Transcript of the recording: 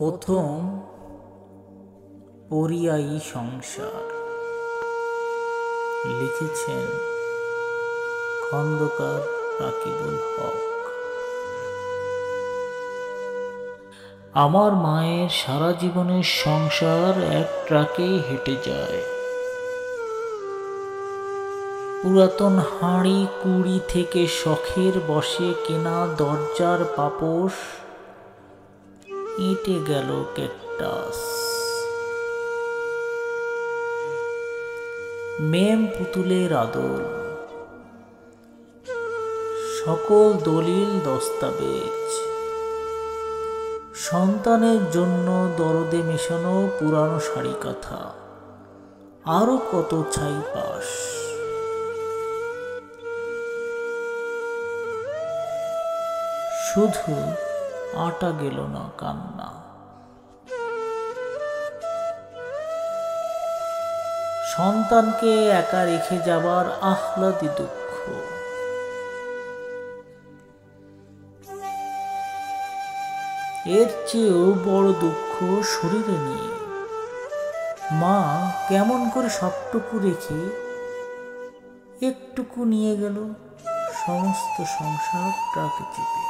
প্রথম পরিযায়ী সংসার। লিখেছেন খন্দকার রাকিবুল হক। আমার মায়ের সারা জীবনের সংসার এক ট্রাকেই হেঁটে যায়। পুরাতন হাঁড়ি কুড়ি থেকে শখের বসে কেনা দরজার পাপোশ, এঁটে গেল ক্যাকটাস। মেম পুতুলের আদল, সকল দলিল দস্তাবেজ, সন্তানের জন্য দরদে মেশানো পুরানো শাড়ি কাঁথা, আরো কত ছাই পাশ। শুধু আটা গেল না কান্না। সন্তানকে একা রেখে যাবার আহ্লাদি দুঃখ। এর চেয়েও বড় দুঃখ শরীরে নিয়ে। মা কেমন করে সবটুকু রেখে একটুকু নিয়ে গেল সমস্ত সংসার ট্রাকে চেপে।